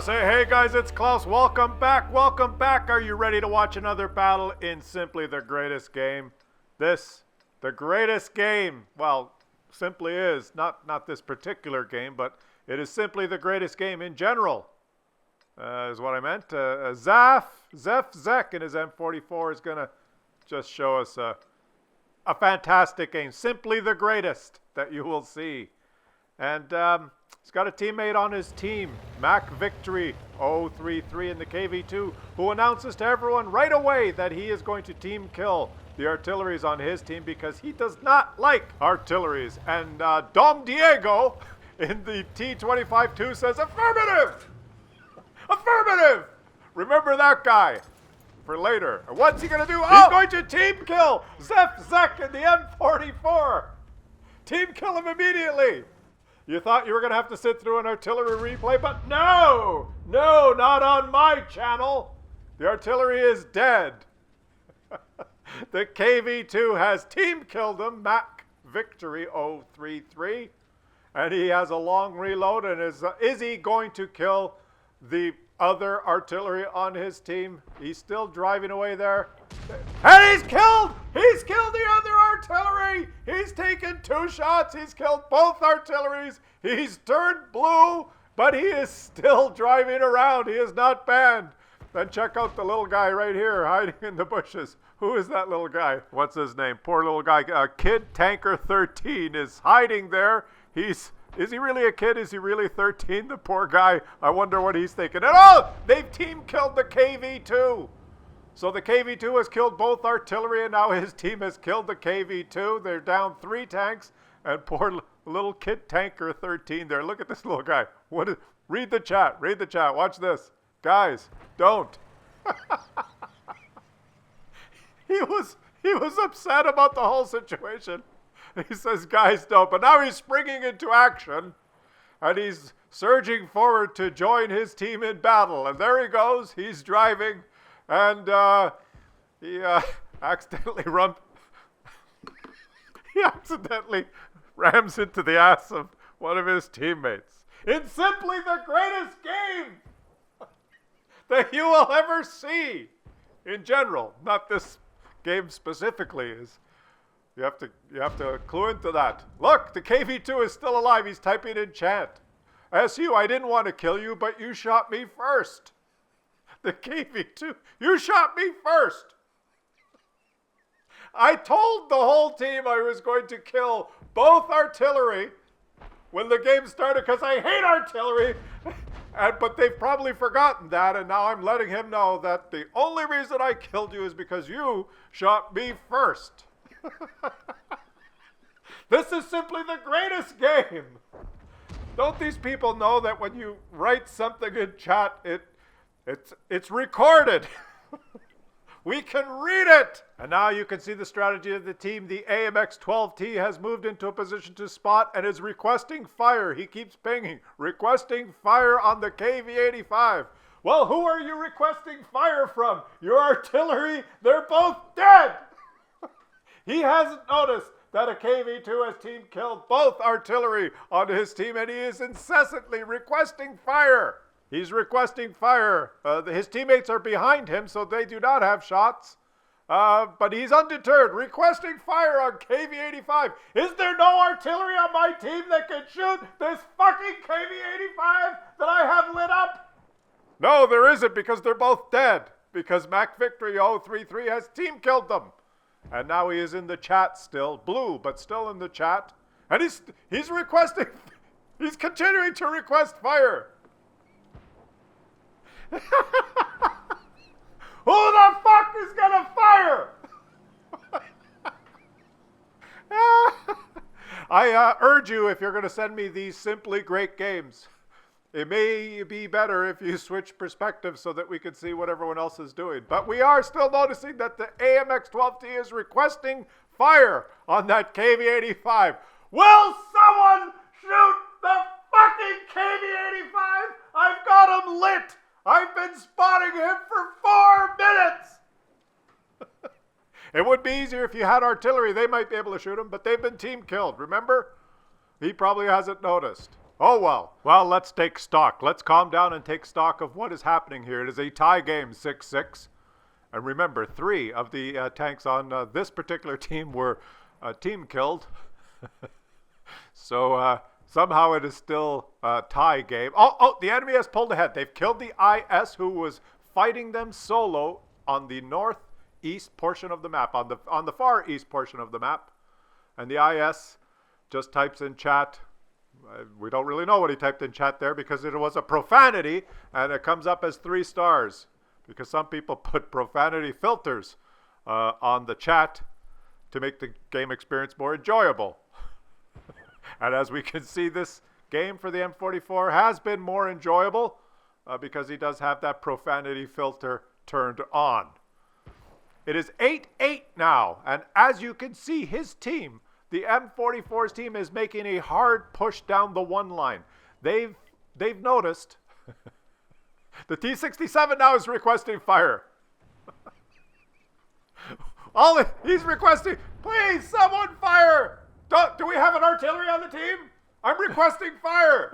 Say, hey guys, it's Claus. Welcome back. Welcome back. Are you ready to watch another battle in simply the greatest game? The greatest game. Well, simply is not this particular game, but it is simply the greatest game in general. Is what I meant. Zek in his M44 is gonna just show us a fantastic game. Simply the greatest that you will see. And he's got a teammate on his team, Mac Victory 033 in the KV2, who announces to everyone right away that he is going to team kill the artilleries on his team because he does not like artilleries. And Dom Diego in the T25-2 says, affirmative! Affirmative! Remember that guy for later. And what's he going to do? He's going to team kill Zek in the M44. Team kill him immediately. You thought you were going to have to sit through an artillery replay, but no, not on my channel. The artillery is dead. The KV2 has team killed him, Mac Victory 033, and he has a long reload. And is he going to kill the other artillery on his team? He's still driving away there. And he's killed the other artillery. He's taken 2 shots. He's killed both artilleries. He's turned blue, but he is still driving around. He is not banned. Then check out the little guy right here hiding in the bushes. Who is that little guy? What's his name? Poor little guy. Kid Tanker 13 is hiding there. Is he really a kid? Is he really 13? The poor guy. I wonder what he's thinking. And they've team killed the KV2. So the KV2 has killed both artillery, and now his team has killed the KV2. They're down 3 tanks, and poor little Kid Tanker 13 there. Look at this little guy. Read the chat. Read the chat. Watch this. Guys, don't. He was upset about the whole situation. He says, guys, don't. But now he's springing into action, and he's surging forward to join his team in battle. And there he goes. He's driving. And he accidentally rams into the ass of one of his teammates. It's simply the greatest game that you will ever see in general. Not this game specifically. You have to clue into that. Look, the KV2 is still alive. He's typing in chat. SU, I didn't want to kill you, but you shot me first. The KV2, you shot me first. I told the whole team I was going to kill both artillery when the game started because I hate artillery. But they've probably forgotten that, and now I'm letting him know that the only reason I killed you is because you shot me first. This is simply the greatest game. Don't these people know that when you write something in chat, it's recorded? We can read it. And now you can see the strategy of the team. The AMX-12T has moved into a position to spot and is requesting fire. He keeps pinging, requesting fire on the KV-85. Well, who are you requesting fire from? Your artillery? They're both dead. He hasn't noticed that a KV-2 has team killed both artillery on his team, and he is incessantly requesting fire. He's requesting fire. His teammates are behind him, so they do not have shots. But he's undeterred, requesting fire on KV-85. Is there no artillery on my team that can shoot this fucking KV-85 that I have lit up? No, there isn't, because they're both dead. Because Mac Victory 033 has team killed them. And now he is in the chat still. Blue, but still in the chat. And he's requesting, he's continuing to request fire. Who the fuck is gonna fire? I urge you, if you're gonna send me these simply great games, it may be better if you switch perspectives so that we can see what everyone else is doing. But we are still noticing that the AMX-12T is requesting fire on that KV-85. Will someone shoot the fucking KV-85? I've got him lit. I've been spotting him for 4 minutes. It would be easier if you had artillery. They might be able to shoot him, but they've been team killed, remember? He probably hasn't noticed. Oh, well. Well, let's take stock. Let's calm down and take stock of what is happening here. It is a tie game, 6-6. And remember, 3 of the tanks on this particular team were team killed. So somehow it is still a tie game. Oh, the enemy has pulled ahead. They've killed the IS who was fighting them solo on the northeast portion of the map, on the far east portion of the map. And the IS just types in chat. We don't really know what he typed in chat there because it was a profanity, and it comes up as 3 stars because some people put profanity filters on the chat to make the game experience more enjoyable. And as we can see, this game for the M44 has been more enjoyable because he does have that profanity filter turned on. It is 8-8 now, and as you can see, his team, the M44's team, is making a hard push down the 1 line. They've noticed. The T-67 now is requesting fire. He's requesting, please, someone fire. Do we have an artillery on the team? I'm requesting fire.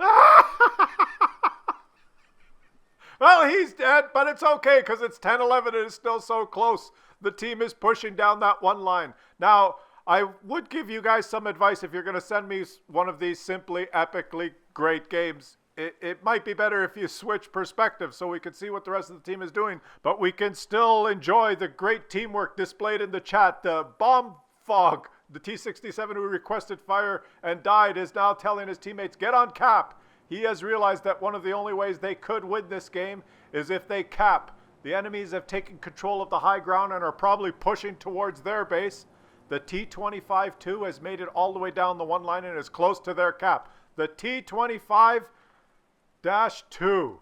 Well, he's dead, but it's okay because it's 10-11 and it's still so close. The team is pushing down that 1 line. Now, I would give you guys some advice if you're going to send me one of these simply epically great games. It might be better if you switch perspectives so we can see what the rest of the team is doing, but we can still enjoy the great teamwork displayed in the chat. Bomb Fog, the T-67 who requested fire and died, is now telling his teammates, get on cap. He has realized that one of the only ways they could win this game is if they cap. The enemies have taken control of the high ground and are probably pushing towards their base. The T-25-2 has made it all the way down the 1 line and is close to their cap. The T-25-2.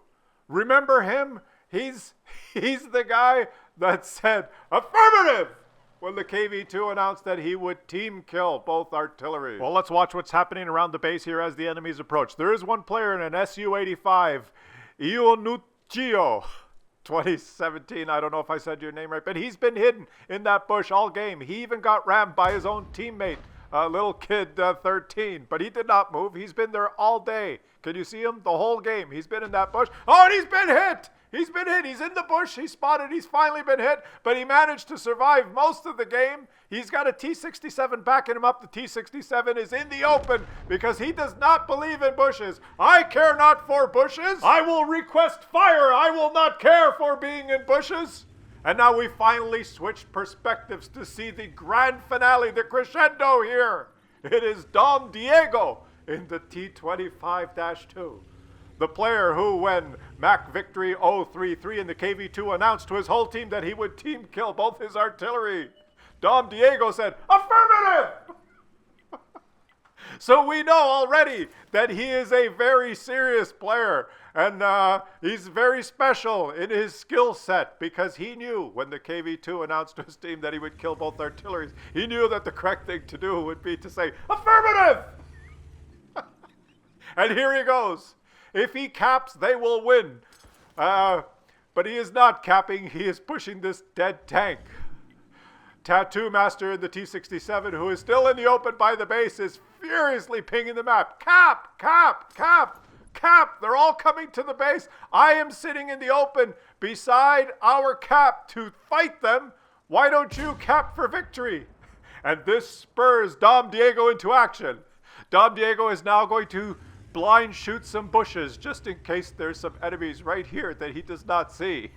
Remember him? He's the guy that said, affirmative! When the KV-2 announced that he would team kill both artillery. Well, let's watch what's happening around the base here as the enemies approach. There is one player in an Su-85, Ionuccio. 2017, I don't know if I said your name right, but he's been hidden in that bush all game. He even got rammed by his own teammate, little kid 13, but he did not move. He's been there all day. Can you see him? The whole game. He's been in that bush. Oh, and he's been hit. He's been hit. He's in the bush. He's spotted. He's finally been hit, but he managed to survive most of the game. He's got a T-67 backing him up. The T-67 is in the open because he does not believe in bushes. I care not for bushes. I will request fire. I will not care for being in bushes. And now we finally switched perspectives to see the grand finale, the crescendo here. It is Dom Diego in the T-25-2. The player who, when Mac Victory 033 in the KV-2 announced to his whole team that he would team kill both his artillery, Dom Diego said, affirmative! So we know already that he is a very serious player, and he's very special in his skill set because he knew when the KV-2 announced to his team that he would kill both artilleries, he knew that the correct thing to do would be to say, affirmative! And here he goes. If he caps, they will win. But he is not capping. He is pushing this dead tank. Tattoo Master in the T-67, who is still in the open by the base, is furiously pinging the map. Cap! Cap! Cap! Cap! They're all coming to the base. I am sitting in the open beside our Cap to fight them. Why don't you cap for victory? And this spurs Dom Diego into action. Dom Diego is now going to blind shoot some bushes just in case there's some enemies right here that he does not see.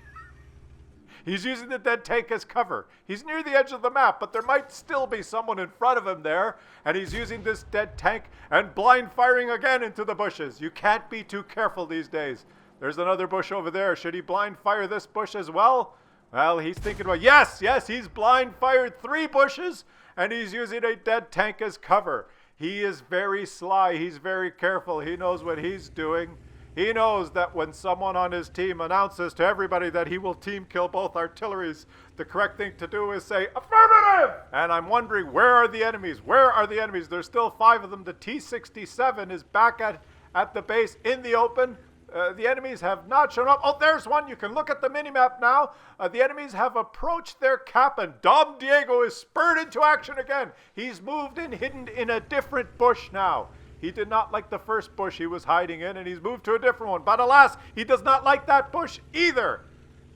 He's using the dead tank as cover. He's near the edge of the map, but there might still be someone in front of him there, and he's using this dead tank and blind firing again into the bushes. You can't be too careful these days. There's another bush over there. Should he blind fire this bush as well? Well, he's thinking about, yes, he's blind fired 3 bushes, and he's using a dead tank as cover. He is very sly. He's very careful. He knows what he's doing. He knows that when someone on his team announces to everybody that he will team kill both artilleries, the correct thing to do is say, affirmative! And I'm wondering, where are the enemies? Where are the enemies? There's still 5 of them. The T-67 is back at the base in the open. The enemies have not shown up. Oh, there's one. You can look at the minimap now. The enemies have approached their cap, and Dom Diego is spurred into action again. He's moved and hidden in a different bush now. He did not like the first bush he was hiding in, and he's moved to a different one. But alas, he does not like that bush either.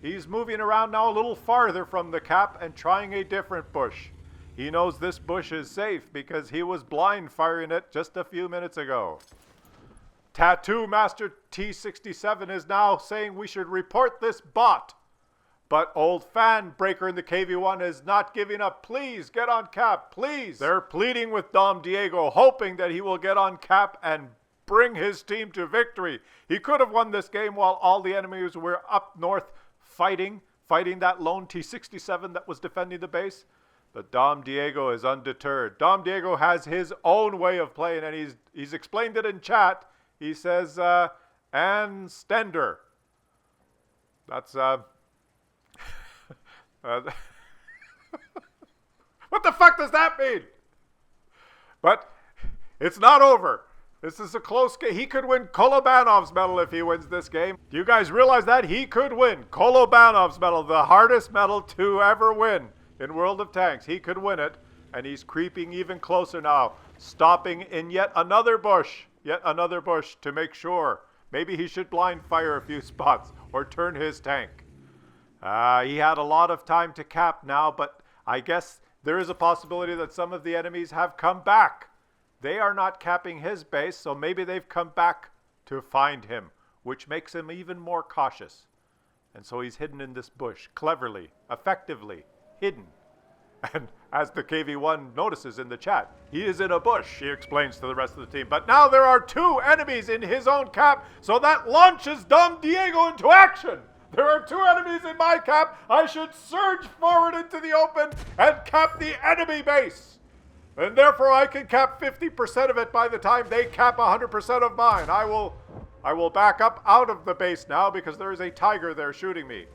He's moving around now a little farther from the cap and trying a different bush. He knows this bush is safe because he was blind firing it just a few minutes ago. Tattoo Master T-67 is now saying we should report this bot. But old fan breaker in the KV-1 is not giving up. Please get on cap, please. They're pleading with Dom Diego, hoping that he will get on cap and bring his team to victory. He could have won this game while all the enemies were up north fighting that lone T-67 that was defending the base. But Dom Diego is undeterred. Dom Diego has his own way of playing, and he's explained it in chat. He says, and Stender. That's, what the fuck does that mean? But it's not over. This is a close game. He could win Kolobanov's medal if he wins this game. Do you guys realize that? He could win Kolobanov's medal, the hardest medal to ever win in World of Tanks. He could win it, and he's creeping even closer now, stopping in yet another bush to make sure. Maybe he should blind fire a few spots or turn his tank. He had a lot of time to cap now, but I guess there is a possibility that some of the enemies have come back. They are not capping his base, so maybe they've come back to find him, which makes him even more cautious. And so he's hidden in this bush, cleverly, effectively, hidden. And as the KV-1 notices in the chat, he is in a bush, he explains to the rest of the team. But now there are 2 enemies in his own cap, so that launches Dom Diego into action. There are 2 enemies in my cap. I should surge forward into the open and cap the enemy base. And therefore I can cap 50% of it by the time they cap 100% of mine. I will back up out of the base now because there is a tiger there shooting me.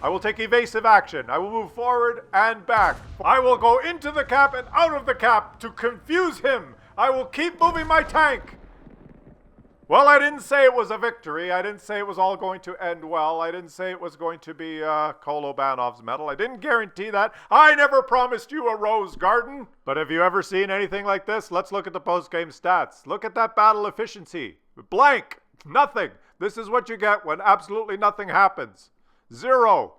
I will take evasive action. I will move forward and back. I will go into the cap and out of the cap to confuse him. I will keep moving my tank. Well, I didn't say it was a victory. I didn't say it was all going to end well. I didn't say it was going to be Kolobanov's medal. I didn't guarantee that. I never promised you a rose garden. But have you ever seen anything like this? Let's look at the post-game stats. Look at that battle efficiency. Blank. Nothing. This is what you get when absolutely nothing happens. 0.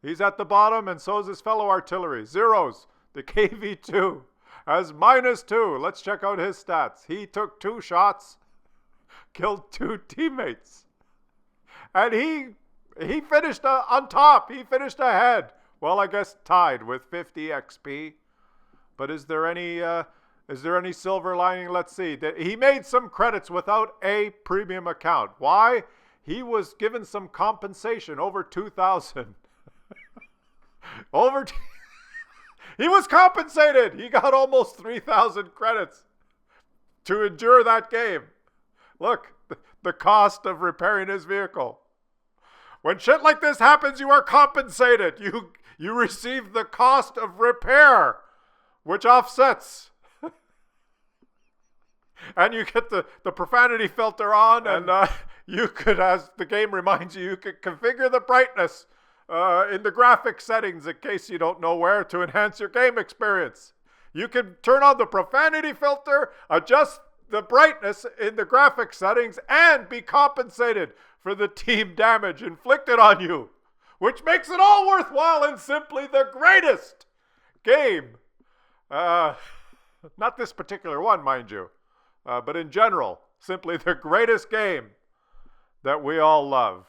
He's at the bottom, and so is his fellow artillery. Zeros. The KV-2 has -2. Let's check out his stats. He took 2 shots. Killed 2 teammates. And he finished on top. He finished ahead. Well, I guess tied with 50 XP. But is there any silver lining? Let's see. He made some credits without a premium account. Why? He was given some compensation, over 2,000. He was compensated. He got almost 3,000 credits to endure that game. Look, the cost of repairing his vehicle. When shit like this happens, you are compensated. You receive the cost of repair, which offsets. And you get the profanity filter on, and you could, as the game reminds you, you could configure the brightness in the graphic settings, in case you don't know where, to enhance your game experience. You can turn on the profanity filter, adjust the brightness in the graphic settings, and be compensated for the team damage inflicted on you, which makes it all worthwhile and simply the greatest game. Not this particular one, mind you, but in general, simply the greatest game that we all love.